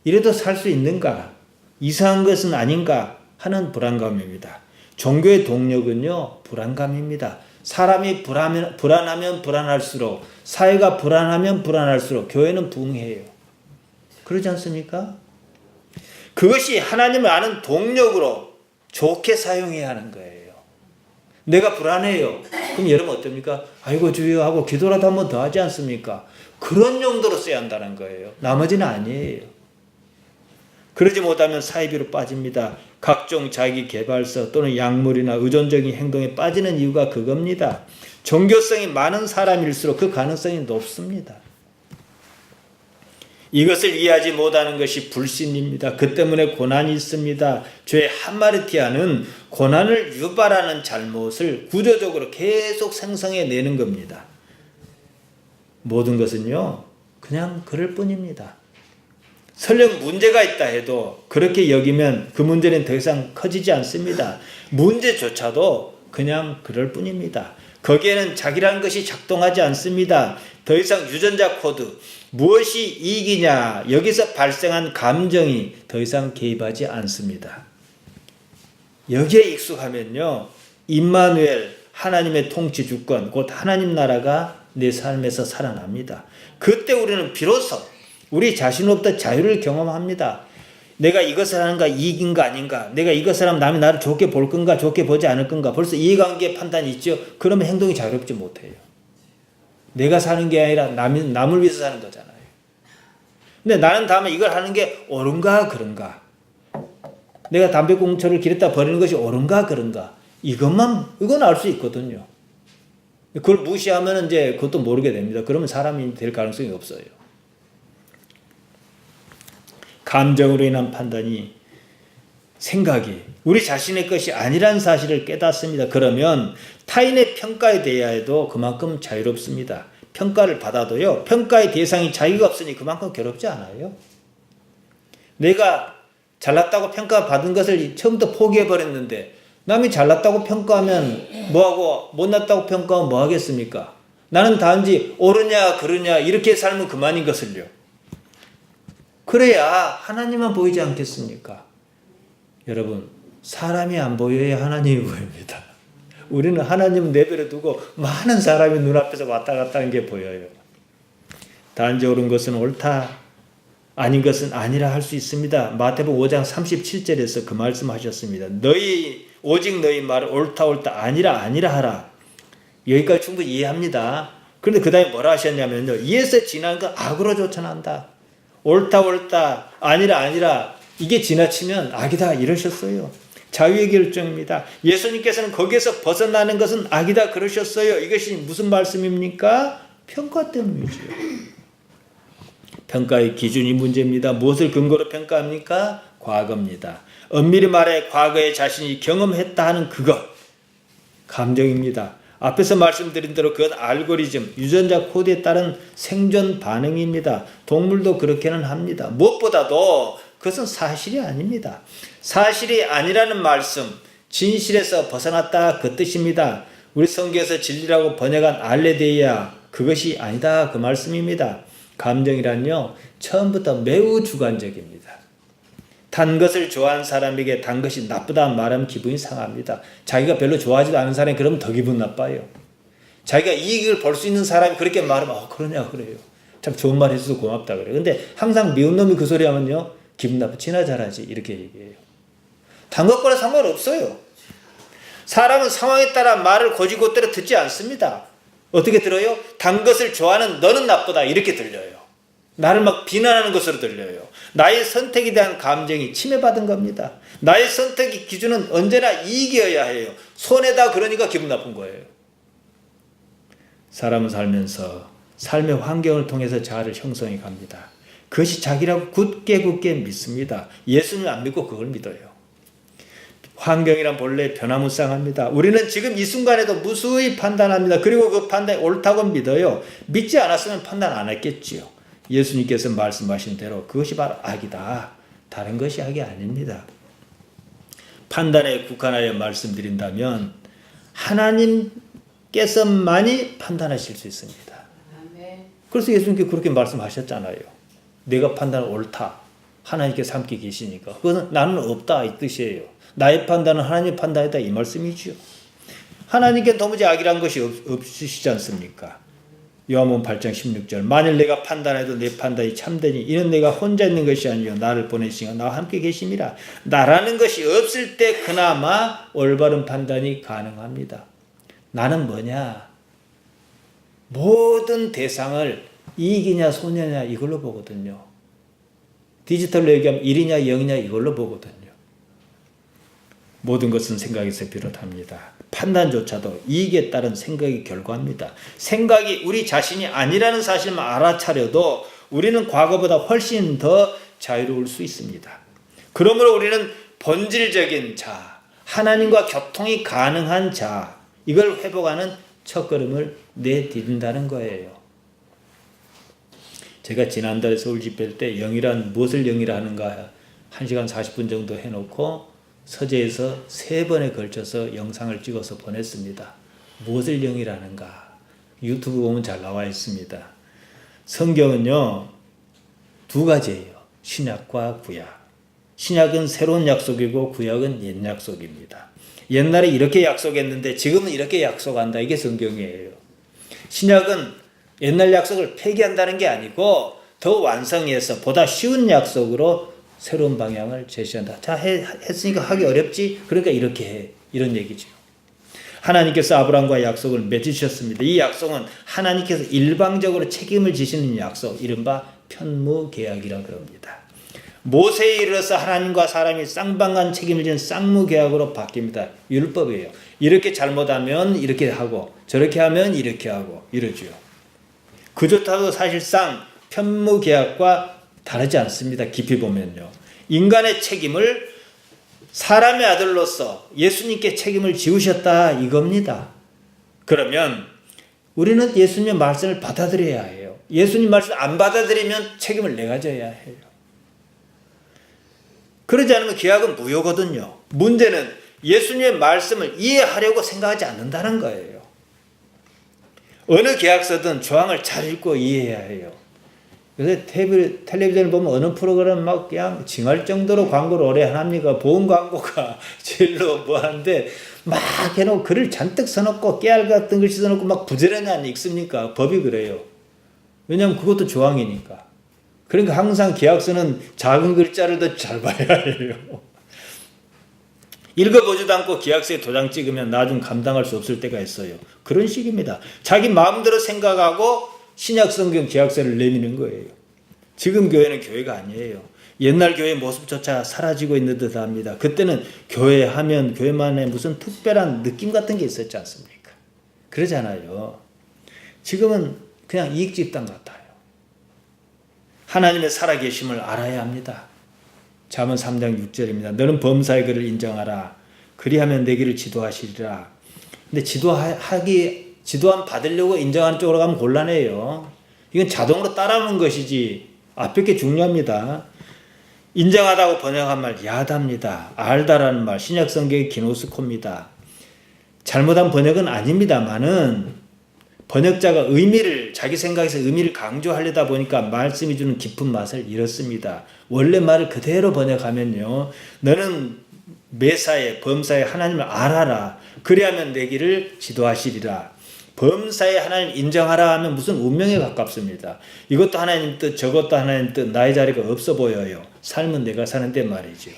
이래도 살 수 있는가? 이상한 것은 아닌가? 하는 불안감입니다. 종교의 동력은요, 불안감입니다. 사람이 불안하면 불안할수록, 사회가 불안하면 불안할수록 교회는 붕해요. 그러지 않습니까? 그것이 하나님을 아는 동력으로 좋게 사용해야 하는 거예요. 내가 불안해요. 그럼 여러분 어떻습니까? 아이고 주여 하고 기도라도 한 번 더 하지 않습니까? 그런 용도로 써야 한다는 거예요. 나머지는 아니에요. 그러지 못하면 사이비로 빠집니다. 각종 자기 개발서 또는 약물이나 의존적인 행동에 빠지는 이유가 그겁니다. 종교성이 많은 사람일수록 그 가능성이 높습니다. 이것을 이해하지 못하는 것이 불신입니다. 그 때문에 고난이 있습니다. 죄 하마르티아는 고난을 유발하는 잘못을 구조적으로 계속 생성해내는 겁니다. 모든 것은요, 그냥 그럴 뿐입니다. 설령 문제가 있다 해도 그렇게 여기면 그 문제는 더 이상 커지지 않습니다. 문제조차도 그냥 그럴 뿐입니다. 거기에는 자기라는 것이 작동하지 않습니다. 더 이상 유전자 코드, 무엇이 이익이냐, 여기서 발생한 감정이 더 이상 개입하지 않습니다. 여기에 익숙하면요, 임마누엘, 하나님의 통치 주권, 곧 하나님 나라가 내 삶에서 살아납니다. 그때 우리는 비로소 우리 자신으로부터 자유를 경험합니다. 내가 이것을 하는가 이익인가 아닌가, 내가 이것을 하면 남이 나를 좋게 볼 건가 좋게 보지 않을 건가, 벌써 이해관계 판단이 있죠. 그러면 행동이 자유롭지 못해요. 내가 사는 게 아니라 남을 위해서 사는 거잖아요. 근데 나는 다음에 이걸 하는 게 옳은가 그런가, 내가 담배꽁초를 길에다 버리는 것이 옳은가 그런가, 이건 알 수 있거든요. 그걸 무시하면 이제 그것도 모르게 됩니다. 그러면 사람이 될 가능성이 없어요. 감정으로 인한 판단이, 생각이 우리 자신의 것이 아니란 사실을 깨닫습니다. 그러면 타인의 평가에 대하여도 그만큼 자유롭습니다. 평가를 받아도요, 평가의 대상이 자기가 없으니 그만큼 괴롭지 않아요. 내가 잘났다고 평가받은 것을 처음부터 포기해버렸는데 남이 잘났다고 평가하면 뭐하고 못났다고 평가하면 뭐 하겠습니까? 나는 단지 옳으냐 그르냐 이렇게 살면 그만인 것을요. 그래야 하나님만 보이지 않겠습니까? 여러분, 사람이 안 보여야 하나님이 보입니다. 우리는 하나님을 내버려 두고 많은 사람이 눈앞에서 왔다 갔다 하는 게 보여요. 단지 옳은 것은 옳다, 아닌 것은 아니라 할 수 있습니다. 마태복음 5장 37절에서 그 말씀하셨습니다. 오직 너희 말을 옳다 아니라 하라. 여기까지 충분히 이해합니다. 그런데 그 다음에 뭐라 하셨냐면요, 이에서 지나는 건 악으로 쫓아난다. 옳다 아니라 이게 지나치면 악이다 이러셨어요. 자유의 결정입니다. 예수님께서는 거기에서 벗어나는 것은 악이다 그러셨어요. 이것이 무슨 말씀입니까? 평가 때문이죠. 평가의 기준이 문제입니다. 무엇을 근거로 평가합니까? 과거입니다. 엄밀히 말해 과거에 자신이 경험했다 하는 그것, 감정입니다. 앞에서 말씀드린 대로 그것 알고리즘, 유전자 코드에 따른 생존 반응입니다. 동물도 그렇게는 합니다. 무엇보다도 그것은 사실이 아닙니다. 사실이 아니라는 말씀, 진실에서 벗어났다 그 뜻입니다. 우리 성경에서 진리라고 번역한 알레데이아, 그것이 아니다 그 말씀입니다. 감정이란요, 처음부터 매우 주관적입니다. 단 것을 좋아하는 사람에게 단 것이 나쁘다 말하면 기분이 상합니다. 자기가 별로 좋아하지도 않은 사람이 그러면 더 기분 나빠요. 자기가 이익을 볼 수 있는 사람이 그렇게 말하면 그러냐 그래요. 참 좋은 말 해줘서 고맙다 그래요. 근데 항상 미운 놈이 그 소리 하면요, 기분 나빠. 지나 잘하지 이렇게 얘기해요. 단 것과는 상관없어요. 사람은 상황에 따라 말을 고지고대로 듣지 않습니다. 어떻게 들어요? 단 것을 좋아하는 너는 나쁘다 이렇게 들려요. 나를 막 비난하는 것으로 들려요. 나의 선택에 대한 감정이 침해받은 겁니다. 나의 선택의 기준은 언제나 이익이어야 해요. 손해다 그러니까 기분 나쁜 거예요. 사람은 살면서 삶의 환경을 통해서 자아를 형성해 갑니다. 그것이 자기라고 굳게 믿습니다. 예수님을 안 믿고 그걸 믿어요. 환경이란 본래 변화무쌍합니다. 우리는 지금 이 순간에도 무수히 판단합니다. 그리고 그 판단이 옳다고 믿어요. 믿지 않았으면 판단 안 했겠지요. 예수님께서 말씀하신 대로 그것이 바로 악이다. 다른 것이 악이 아닙니다. 판단에 국한하여 말씀드린다면 하나님께서만이 판단하실 수 있습니다. 그래서 예수님께서 그렇게 말씀하셨잖아요. 내가 판단은 옳다. 하나님께서 함께 계시니까. 그것은 나는 없다 이 뜻이에요. 나의 판단은 하나님의 판단이다 이 말씀이죠. 하나님께 도무지 악이란 것이 없으시지 않습니까? 요한복음 8장 16절 만일 내가 판단해도 내 판단이 참되니 이는 내가 혼자 있는 것이 아니요 나를 보내시니가 나와 함께 계심이라. 나라는 것이 없을 때 그나마 올바른 판단이 가능합니다. 나는 뭐냐? 모든 대상을 이익이냐 손해냐 이걸로 보거든요. 디지털로 얘기하면 1이냐 0이냐 이걸로 보거든요. 모든 것은 생각에서 비롯합니다. 판단조차도 이익에 따른 생각의 결과입니다. 생각이 우리 자신이 아니라는 사실만 알아차려도 우리는 과거보다 훨씬 더 자유로울 수 있습니다. 그러므로 우리는 본질적인 자, 하나님과 교통이 가능한 자, 이걸 회복하는 첫걸음을 내딛는다는 거예요. 제가 지난달에 서울 집회 때 영이란 무엇을 영이라 하는가 1시간 40분 정도 해놓고 서재에서 3번에 걸쳐서 영상을 찍어서 보냈습니다. 무엇을 영이라는가? 유튜브 보면 잘 나와 있습니다. 성경은요, 2가지예요. 신약과 구약. 신약은 새로운 약속이고 구약은 옛 약속입니다. 옛날에 이렇게 약속했는데 지금은 이렇게 약속한다. 이게 성경이에요. 신약은 옛날 약속을 폐기한다는 게 아니고 더 완성해서 보다 쉬운 약속으로 새로운 방향을 제시한다. 자, 했으니까 하기 어렵지? 그러니까 이렇게 해. 이런 얘기죠. 하나님께서 아브라함과 약속을 맺으셨습니다. 이 약속은 하나님께서 일방적으로 책임을 지시는 약속, 이른바 편무계약이라고 그럽니다. 모세에 이르러서 하나님과 사람이 쌍방간 책임을 지는 쌍무계약으로 바뀝니다. 율법이에요. 이렇게 잘못하면 이렇게 하고 저렇게 하면 이렇게 하고 이러죠. 그조차도 사실상 편무계약과 다르지 않습니다. 깊이 보면요. 인간의 책임을 사람의 아들로서 예수님께 책임을 지우셨다 이겁니다. 그러면 우리는 예수님의 말씀을 받아들여야 해요. 예수님 말씀 안 받아들이면 책임을 내가 져야 해요. 그러지 않으면 계약은 무효거든요. 문제는 예수님의 말씀을 이해하려고 생각하지 않는다는 거예요. 어느 계약서든 조항을 잘 읽고 이해해야 해요. 요새 텔레비전을 보면 어느 프로그램 막 그냥 징할 정도로 광고를 오래 합니까? 보험 광고가 제일로 뭐 하는데 막 해놓고 글을 잔뜩 써놓고 깨알 같은 글씨 써놓고 막 부지런히 안 읽습니까? 법이 그래요. 왜냐하면 그것도 조항이니까. 그러니까 항상 계약서는 작은 글자를 더 잘 봐야 해요. 읽어보지도 않고 계약서에 도장 찍으면 나중 감당할 수 없을 때가 있어요. 그런 식입니다. 자기 마음대로 생각하고 신약 성경 계약서를 내미는 거예요. 지금 교회는 교회가 아니에요. 옛날 교회의 모습조차 사라지고 있는 듯 합니다. 그때는 교회 하면 교회만의 무슨 특별한 느낌 같은 게 있었지 않습니까? 그러잖아요. 지금은 그냥 이익 집단 같아요. 하나님의 살아계심을 알아야 합니다. 잠언 3장 6절입니다. 너는 범사의 그를 인정하라. 그리하면 내 길을 지도하시리라. 근데 지도함 받으려고 인정하는 쪽으로 가면 곤란해요. 이건 자동으로 따라오는 것이지 앞에 게 중요합니다. 인정하다고 번역한 말 야답니다. 알다라는 말 신약 성경의 기노스코입니다. 잘못한 번역은 아닙니다만은 번역자가 자기 생각에서 의미를 강조하려다 보니까 말씀이 주는 깊은 맛을 잃었습니다. 원래 말을 그대로 번역하면요. 너는 매사에 범사에 하나님을 알아라. 그리하면 내 길을 지도하시리라. 범사에 하나님 인정하라 하면 무슨 운명에 가깝습니다. 이것도 하나님 뜻 저것도 하나님 뜻 나의 자리가 없어 보여요. 삶은 내가 사는데 말이죠.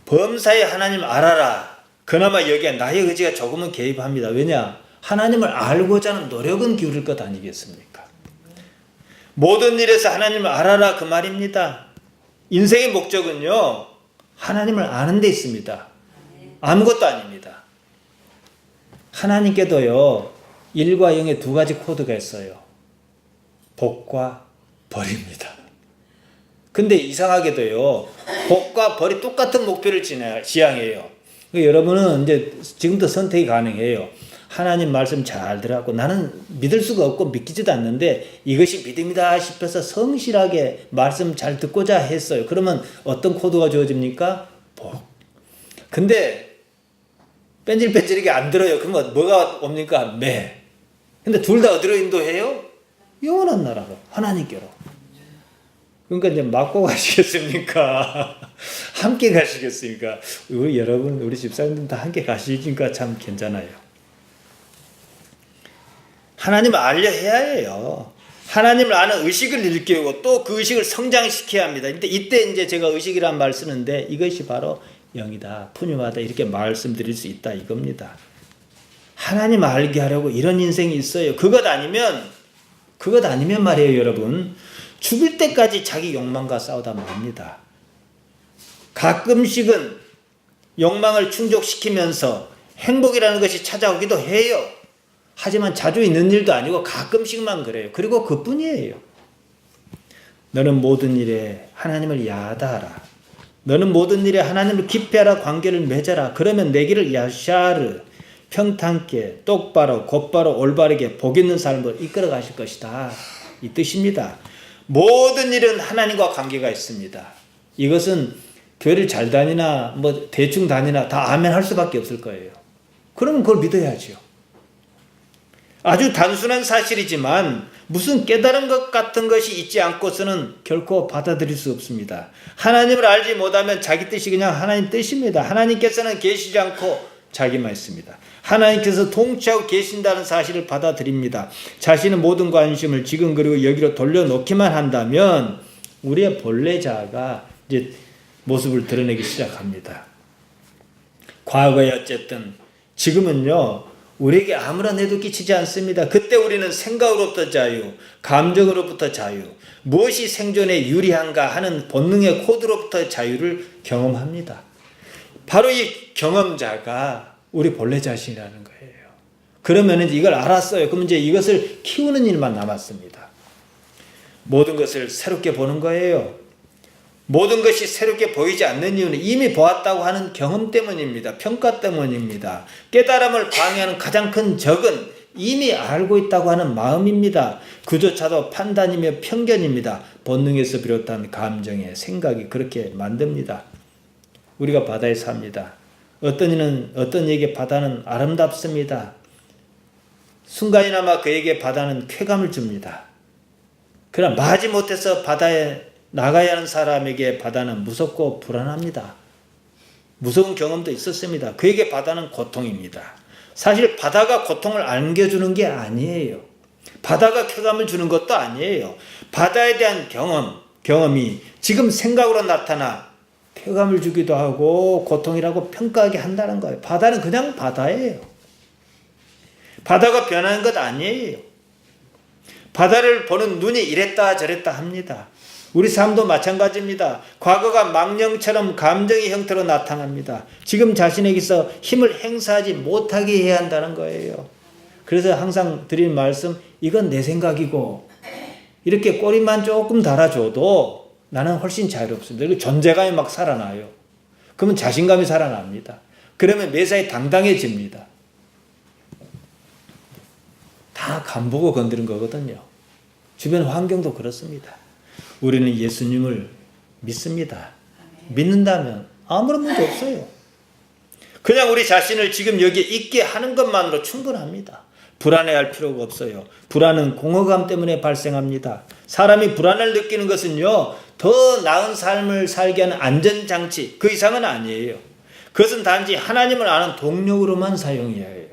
범사에 하나님 알아라. 그나마 여기에 나의 의지가 조금은 개입합니다. 왜냐? 하나님을 알고자 하는 노력은 기울일 것 아니겠습니까? 모든 일에서 하나님을 알아라 그 말입니다. 인생의 목적은요. 하나님을 아는 데 있습니다. 아무것도 아닙니다. 하나님께도요. 1과 0의 두 가지 코드가 있어요. 복과 벌입니다. 근데 이상하게도요. 복과 벌이 똑같은 목표를 지향해요. 여러분은 이제 지금도 선택이 가능해요. 하나님 말씀 잘 들어갖고 나는 믿을 수가 없고 믿기지도 않는데 이것이 믿음이다 싶어서 성실하게 말씀 잘 듣고자 했어요. 그러면 어떤 코드가 주어집니까? 복. 근데 뺀질뺀질하게 안 들어요. 그러면 뭐가 옵니까? 매. 근데 둘 다 어디로 인도해요? 영원한 나라로, 하나님께로. 그러니까 이제 맞고 가시겠습니까? 함께 가시겠습니까? 우리 여러분, 우리 집사님들 다 함께 가시니까 참 괜찮아요. 하나님을 알려 해야 해요. 하나님을 아는 의식을 일깨우고 또 그 의식을 성장시켜야 합니다. 근데 이때 이제 제가 의식이란 말 쓰는데 이것이 바로 영이다, 푸념하다 이렇게 말씀드릴 수 있다 이겁니다. 하나님 알게 하려고 이런 인생이 있어요. 그것 아니면 말이에요, 여러분. 죽을 때까지 자기 욕망과 싸우다 맙니다. 가끔씩은 욕망을 충족시키면서 행복이라는 것이 찾아오기도 해요. 하지만 자주 있는 일도 아니고 가끔씩만 그래요. 그리고 그뿐이에요. 너는 모든 일에 하나님을 야다하라. 너는 모든 일에 하나님을 기피하라. 관계를 맺어라. 그러면 내 길을 야샤르 평탄케 똑바로 곧바로 올바르게 복 있는 삶을 이끌어 가실 것이다. 이 뜻입니다. 모든 일은 하나님과 관계가 있습니다. 이것은 교회를 잘 다니나 뭐 대충 다니나 다 아멘 할 수밖에 없을 거예요. 그러면 그걸 믿어야죠. 아주 단순한 사실이지만 무슨 깨달은 것 같은 것이 있지 않고서는 결코 받아들일 수 없습니다. 하나님을 알지 못하면 자기 뜻이 그냥 하나님 뜻입니다. 하나님께서는 계시지 않고 자기만 있습니다. 하나님께서 통치하고 계신다는 사실을 받아들입니다. 자신의 모든 관심을 지금 그리고 여기로 돌려놓기만 한다면 우리의 본래 자아가 이제 모습을 드러내기 시작합니다. 과거에 어쨌든 지금은요. 우리에게 아무런 해도 끼치지 않습니다. 그때 우리는 생각으로부터 자유, 감정으로부터 자유, 무엇이 생존에 유리한가 하는 본능의 코드로부터 자유를 경험합니다. 바로 이 경험자가 우리 본래 자신이라는 거예요. 그러면 이걸 알았어요. 그럼 이제 이것을 키우는 일만 남았습니다. 모든 것을 새롭게 보는 거예요. 모든 것이 새롭게 보이지 않는 이유는 이미 보았다고 하는 경험 때문입니다. 평가 때문입니다. 깨달음을 방해하는 가장 큰 적은 이미 알고 있다고 하는 마음입니다. 그조차도 판단이며 편견입니다. 본능에서 비롯한 감정의 생각이 그렇게 만듭니다. 우리가 바다에 삽니다. 어떤 이에게 바다는 아름답습니다. 순간이나마 그에게 바다는 쾌감을 줍니다. 그러나 마지못해서 바다에 나가야 하는 사람에게 바다는 무섭고 불안합니다. 무서운 경험도 있었습니다. 그에게 바다는 고통입니다. 사실 바다가 고통을 안겨주는 게 아니에요. 바다가 쾌감을 주는 것도 아니에요. 바다에 대한 경험이 지금 생각으로 나타나 쾌감을 주기도 하고 고통이라고 평가하게 한다는 거예요. 바다는 그냥 바다예요. 바다가 변하는 것 아니에요. 바다를 보는 눈이 이랬다 저랬다 합니다. 우리 삶도 마찬가지입니다. 과거가 망령처럼 감정의 형태로 나타납니다. 지금 자신에게서 힘을 행사하지 못하게 해야 한다는 거예요. 그래서 항상 드리는 말씀, 이건 내 생각이고 이렇게 꼬리만 조금 달아줘도 나는 훨씬 자유롭습니다. 그리고 존재감이 막 살아나요. 그러면 자신감이 살아납니다. 그러면 매사에 당당해집니다. 다 간보고 건드린 거거든요. 주변 환경도 그렇습니다. 우리는 예수님을 믿습니다. 믿는다면 아무런 문제 없어요. 그냥 우리 자신을 지금 여기에 있게 하는 것만으로 충분합니다. 불안해할 필요가 없어요. 불안은 공허감 때문에 발생합니다. 사람이 불안을 느끼는 것은요, 더 나은 삶을 살게 하는 안전장치, 그 이상은 아니에요. 그것은 단지 하나님을 아는 동력으로만 사용해야 해요.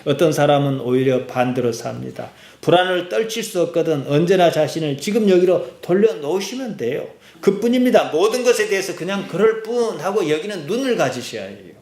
어떤 사람은 오히려 반대로 삽니다. 불안을 떨칠 수 없거든 언제나 자신을 지금 여기로 돌려놓으시면 돼요. 그뿐입니다. 모든 것에 대해서 그냥 그럴 뿐 하고 여기는 눈을 가지셔야 해요.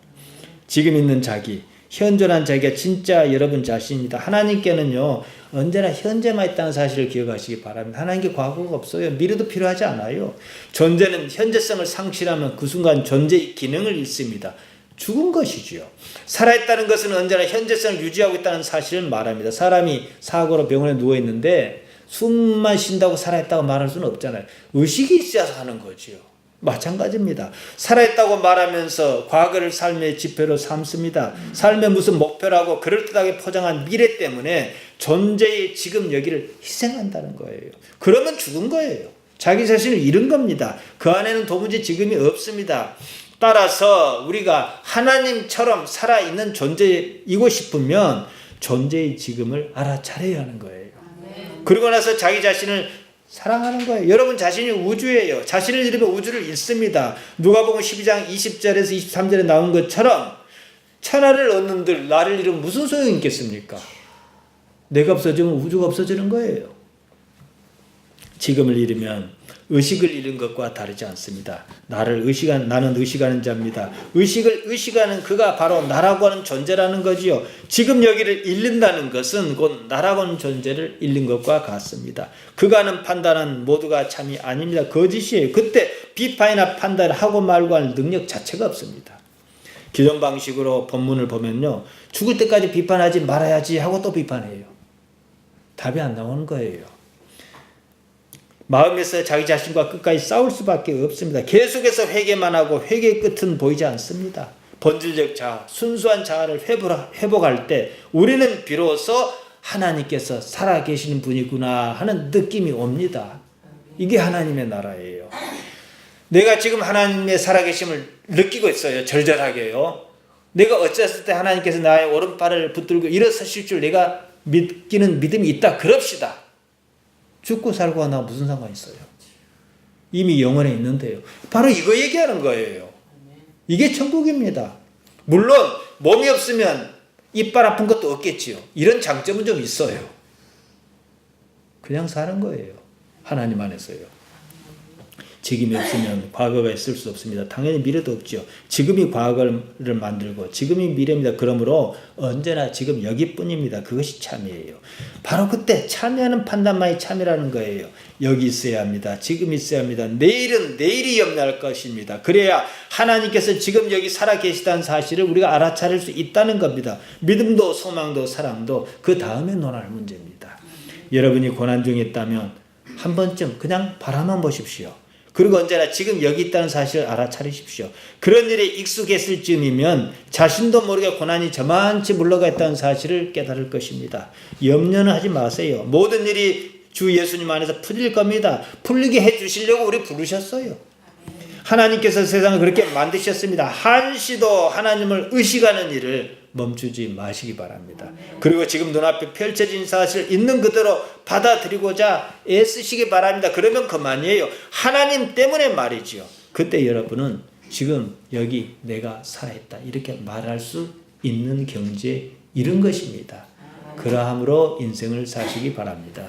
지금 있는 자기, 현존한 자기가 진짜 여러분 자신입니다. 하나님께는요, 언제나 현재만 있다는 사실을 기억하시기 바랍니다. 하나님께 과거가 없어요. 미래도 필요하지 않아요. 존재는 현재성을 상실하면 그 순간 존재의 기능을 잃습니다. 죽은 것이지요. 살아있다는 것은 언제나 현재성을 유지하고 있다는 사실을 말합니다. 사람이 사고로 병원에 누워있는데 숨만 쉰다고 살아있다고 말할 수는 없잖아요. 의식이 있어서 하는 거지요. 마찬가지입니다. 살아있다고 말하면서 과거를 삶의 지표로 삼습니다. 삶의 무슨 목표라고 그럴듯하게 포장한 미래 때문에 존재의 지금 여기를 희생한다는 거예요. 그러면 죽은 거예요. 자기 자신을 잃은 겁니다. 그 안에는 도무지 지금이 없습니다. 따라서 우리가 하나님처럼 살아있는 존재이고 싶으면 존재의 지금을 알아차려야 하는 거예요. 그리고 나서 자기 자신을 사랑하는 거예요. 여러분 자신이 우주예요. 자신을 잃으면 우주를 잃습니다. 누가복음 12장 20절에서 23절에 나온 것처럼 천하를 얻는들 나를 잃으면 무슨 소용이 있겠습니까? 내가 없어지면 우주가 없어지는 거예요. 지금을 잃으면 의식을 잃은 것과 다르지 않습니다. 나는 의식하는 자입니다. 의식을 의식하는 그가 바로 나라고 하는 존재라는 거지요. 지금 여기를 잃는다는 것은 곧 나라고 하는 존재를 잃는 것과 같습니다. 그가 하는 판단은 모두가 참이 아닙니다. 거짓이에요. 그때 비판이나 판단을 하고 말고 할 능력 자체가 없습니다. 기존 방식으로 본문을 보면요, 죽을 때까지 비판하지 말아야지 하고 또 비판해요. 답이 안 나오는 거예요. 마음에서 자기 자신과 끝까지 싸울 수밖에 없습니다. 계속해서 회개만 하고 회개의 끝은 보이지 않습니다. 본질적 자아, 순수한 자아를 회복할 때 우리는 비로소 하나님께서 살아계시는 분이구나 하는 느낌이 옵니다. 이게 하나님의 나라예요. 내가 지금 하나님의 살아계심을 느끼고 있어요. 절절하게요. 내가 어쨌을 때 하나님께서 나의 오른팔을 붙들고 일어서실 줄 내가 믿기는 믿음이 있다. 그럽시다. 죽고 살고 하나 무슨 상관이 있어요? 이미 영원에 있는데요. 바로 이거 얘기하는 거예요. 이게 천국입니다. 물론 몸이 없으면 이빨 아픈 것도 없겠지요. 이런 장점은 좀 있어요. 그냥 사는 거예요. 하나님 안에서요. 지금이 없으면 과거가 있을 수 없습니다. 당연히 미래도 없죠. 지금이 과거를 만들고 지금이 미래입니다. 그러므로 언제나 지금 여기뿐입니다. 그것이 참이에요. 바로 그때 참여하는 판단만이 참이라는 거예요. 여기 있어야 합니다. 지금 있어야 합니다. 내일은 내일이 염려할 것입니다. 그래야 하나님께서 지금 여기 살아계시다는 사실을 우리가 알아차릴 수 있다는 겁니다. 믿음도 소망도 사랑도 그 다음에 논할 문제입니다. 여러분이 고난 중에 있다면 한 번쯤 그냥 바라만 보십시오. 그리고 언제나 지금 여기 있다는 사실을 알아차리십시오. 그런 일에 익숙했을 즈음이면 자신도 모르게 고난이 저만치 물러가 있다는 사실을 깨달을 것입니다. 염려는 하지 마세요. 모든 일이 주 예수님 안에서 풀릴 겁니다. 풀리게 해주시려고 우리 부르셨어요. 하나님께서 세상을 그렇게 만드셨습니다. 한시도 하나님을 의식하는 일을 멈추지 마시기 바랍니다. 그리고 지금 눈앞에 펼쳐진 사실을 있는 그대로 받아들이고자 애쓰시기 바랍니다. 그러면 그만이에요. 하나님 때문에 말이지요. 그때 여러분은 지금 여기 내가 살아있다 이렇게 말할 수 있는 경지에 이른 것입니다. 그러함으로 인생을 사시기 바랍니다.